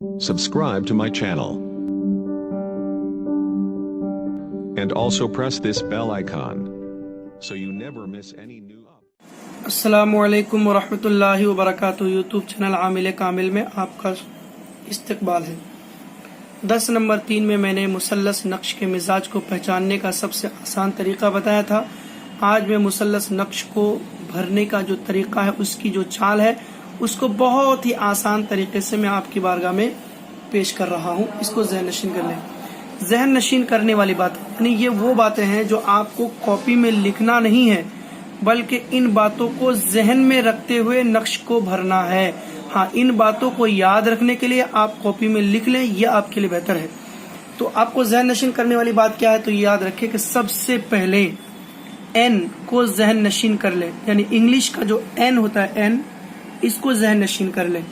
Subscribe to my channel. And also press this bell icon so you never miss any new updates. अस्सलामुअलैकुम वरहमतुल्लाहि वबरकातुहू। YouTube channel आमिल कामिल में आपका इस्तकबाल है। 10 number 3 में मैंने मुसल्लस नक्श के मिजाज को पहचानने का सबसे आसान तरीका बताया था। आज मैं मुसल्लस नक्श को भरने का जो तरीका है, उसकी जो चाल है, उसको बहुत ही आसान तरीके से मैं आपकी बारगाह में पेश कर रहा हूँ। इसको ज़हन नशीन कर लें। ज़हन नशीन करने वाली बात यानी ये वो बातें हैं जो आपको कॉपी में लिखना नहीं है, बल्कि इन बातों को जहन में रखते हुए नक्श को भरना है। हाँ, इन बातों को याद रखने के लिए आप कॉपी में लिख लें, ये आपके लिए बेहतर है। तो आपको जहन नशीन करने वाली बात क्या है, तो याद रखें कि सबसे पहले एन को जहन नशीन कर लें। यानी इंग्लिश का जो एन होता है, एन, इसको जहन नशीन कर लें।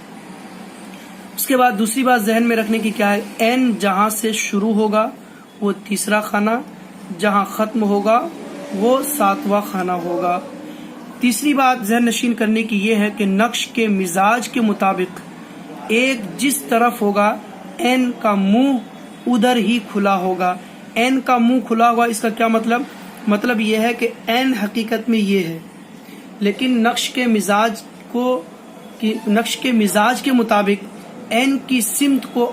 उसके बाद दूसरी बात जहन में रखने की क्या है, एन जहां से शुरू होगा वो तीसरा खाना, जहां खत्म होगा वो 7वां खाना होगा। तीसरी बात जहन नशीन करने की ये है कि नक्श के मिजाज के मुताबिक एक जिस तरफ होगा, एन का मुंह उधर ही खुला होगा। एन का मुंह खुला होगा, इसका क्या मतलब ये है कि एन हकीकत में ये है, लेकिन नक्श के मिजाज के मुताबिक एन की सिमत को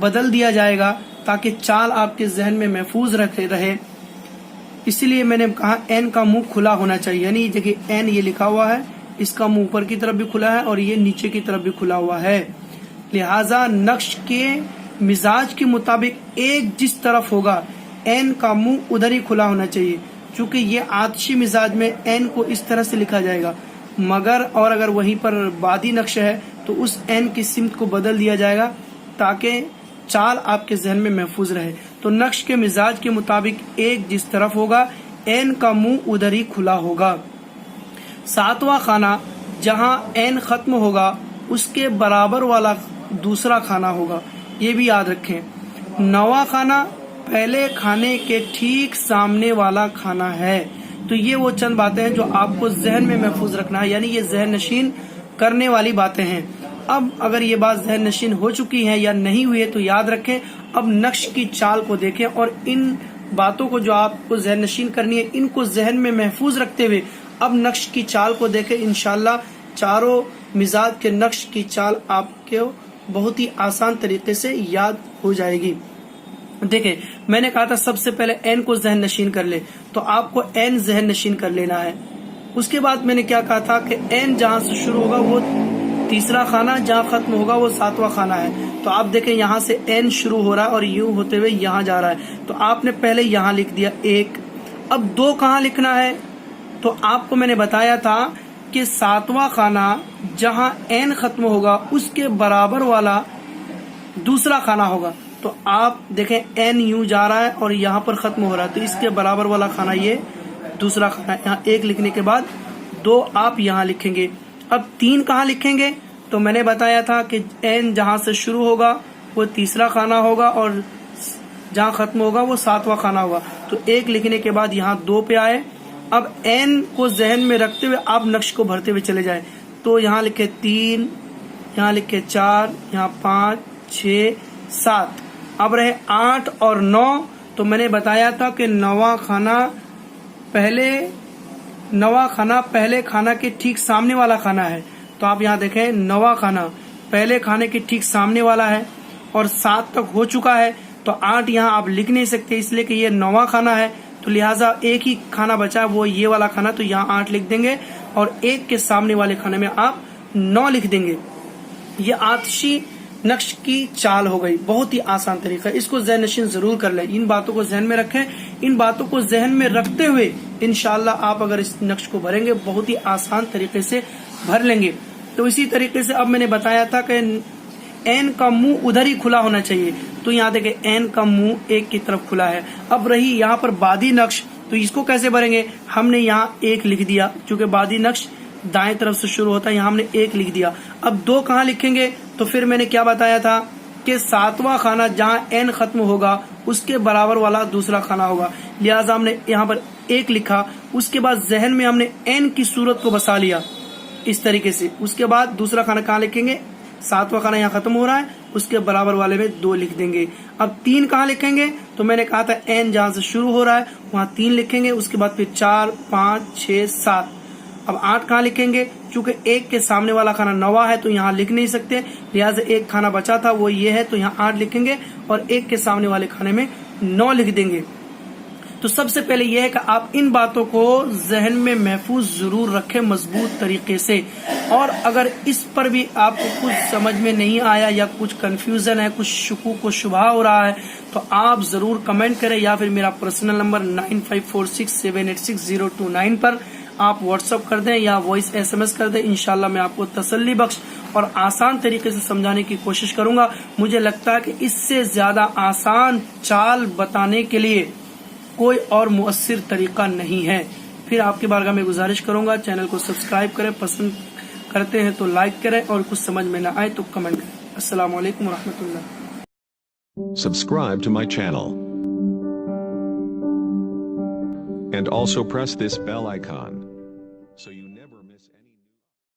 बदल दिया जाएगा ताकि चाल आपके जहन में महफूज रहे। इसीलिए मैंने कहा एन का मुंह खुला होना चाहिए। यानी देखिए एन ये लिखा हुआ है, इसका मुंह ऊपर की तरफ भी खुला है और ये नीचे की तरफ भी खुला हुआ है। लिहाजा नक्श के मिजाज के मुताबिक एक जिस तरफ होगा, एन का मुंह उधर ही खुला होना चाहिए। चूंकि ये आतिशी मिजाज में एन को इस तरह से लिखा जाएगा, मगर और अगर वहीं पर बादी नक्श है तो उस एन की सिमत को बदल दिया जाएगा ताकि चाल आपके जहन में महफूज रहे। तो नक्श के मिजाज के मुताबिक एक जिस तरफ होगा, एन का मुंह उधर ही खुला होगा। 7वां खाना जहां एन खत्म होगा उसके बराबर वाला दूसरा खाना होगा, ये भी याद रखें। 9वां खाना पहले खाने के ठीक सामने वाला खाना है। तो ये वो चंद बातें हैं जो आपको जहन में महफूज रखना है, यानी ये जहन नशीन करने वाली बातें हैं। अब अगर ये बात जहन नशीन हो चुकी है या नहीं हुई है तो याद रखें, अब नक्श की चाल को देखें और इन बातों को जो आपको जहन नशीन करनी है, इनको जहन में महफूज रखते हुए अब नक्श की चाल को देखें। इंशाल्लाह चारों मिजाज के नक्श की चाल आपको बहुत ही आसान तरीके से याद हो जाएगी। देखें, मैंने कहा था सबसे पहले एन को जहन नशीन कर ले, तो आपको एन जहन नशीन कर लेना है। उसके बाद मैंने क्या कहा था कि एन जहां से शुरू होगा वो तीसरा खाना, जहां खत्म होगा वो 7वां खाना है। तो आप देखें यहाँ से एन शुरू हो रहा है और यूं होते हुए यहाँ जा रहा है, तो आपने पहले यहाँ लिख दिया 1। अब 2 कहाँ लिखना है, तो आपको मैंने बताया था कि 7वां खाना जहां एन खत्म होगा उसके बराबर वाला दूसरा खाना होगा। तो आप देखें एन यूं जा रहा है और यहाँ पर खत्म हो रहा है, तो इसके बराबर वाला खाना ये दूसरा खाना। यहाँ 1 लिखने के बाद 2 आप यहाँ लिखेंगे। अब 3 कहाँ लिखेंगे, तो मैंने बताया था कि एन जहां से शुरू होगा वो तीसरा खाना होगा और जहां खत्म होगा वो 7वां खाना होगा। तो 1 लिखने के बाद यहाँ 2 पे आए। अब एन को जहन में रखते हुए आप नक्श को भरते हुए चले जाए। तो यहाँ लिखे 3, यहाँ लिखे 4, यहाँ 5, 6, 7। अब रहे 8 और 9। तो मैंने बताया था कि 9वां खाना पहले खाना के ठीक सामने वाला खाना है। तो आप यहाँ देखें 9वां खाना पहले खाने के ठीक सामने वाला है और 7 तक हो चुका है, तो 8 यहाँ आप लिख नहीं सकते इसलिए कि ये 9वां खाना है। तो लिहाजा एक ही खाना बचा है, वो ये वाला खाना, तो यहाँ 8 लिख देंगे और 1 के सामने वाले खाने में आप 9 लिख देंगे। ये आतिशी नक्श की चाल हो गई। बहुत ही आसान तरीका है, इसको जहन नशीन जरूर कर लें। इन बातों को जहन में रखें। इन बातों को जहन में रखते हुए इंशाल्लाह आप अगर इस नक्श को भरेंगे बहुत ही आसान तरीके से भर लेंगे। तो इसी तरीके से अब मैंने बताया था कि एन का मुंह उधर ही खुला होना चाहिए। तो यहाँ देखें एन का मुंह 1 की तरफ खुला है। अब रही यहाँ पर बादी नक्श, तो इसको कैसे भरेंगे, हमने यहाँ 1 लिख दिया, क्योंकि बादी नक्श दाएं तरफ से शुरू होता है, यहाँ हमने 1 लिख दिया। अब 2 कहाँ लिखेंगे, तो फिर मैंने क्या बताया था कि 7वां खाना जहां एन खत्म होगा उसके बराबर वाला दूसरा खाना होगा। लिहाजा हमने यहाँ पर 1 लिखा। उसके बाद जहन में हमने एन की सूरत को बसा लिया इस तरीके से। उसके बाद दूसरा खाना कहाँ लिखेंगे, 7वां खाना यहाँ खत्म हो रहा है, उसके बराबर वाले में 2 लिख देंगे। अब 3 कहाँ लिखेंगे, तो मैंने कहा था n जहां से शुरू हो रहा है वहां 3 लिखेंगे, उसके बाद फिर 4, 5, 6, 7। अब 8 कहाँ लिखेंगे, चूंकि 1 के सामने वाला खाना 9वां है तो यहाँ लिख नहीं सकते, लिहाजा 1 खाना बचा था वो ये है, तो यहाँ 8 लिखेंगे और 1 के सामने वाले खाने में 9 लिख देंगे। तो सबसे पहले यह है कि आप इन बातों को जहन में महफूज जरूर रखें मजबूत तरीके से। और अगर इस पर भी आपको कुछ समझ में नहीं आया या कुछ कंफ्यूजन है, कुछ शुकूक व शुबहा हो रहा है, तो आप जरूर कमेंट करें या फिर मेरा पर्सनल नंबर 9546786029 पर आप व्हाट्सअप कर दें या वॉइस SMS कर दें। इंशाल्लाह मैं आपको तसल्ली बख्श और आसान तरीके से समझाने की कोशिश करूंगा। मुझे लगता है कि इससे ज्यादा आसान चाल बताने के लिए कोई और मुअस्सिर तरीका नहीं है। फिर आपकी बारगाह में गुजारिश करूंगा, चैनल को सब्सक्राइब करें, पसंद करते हैं तो लाइक करें और कुछ समझ में ना आए तो कमेंट करें। अस्सलामु अलैकुम रहमतुल्लाह। Subscribe to my channel. And also press this bell icon.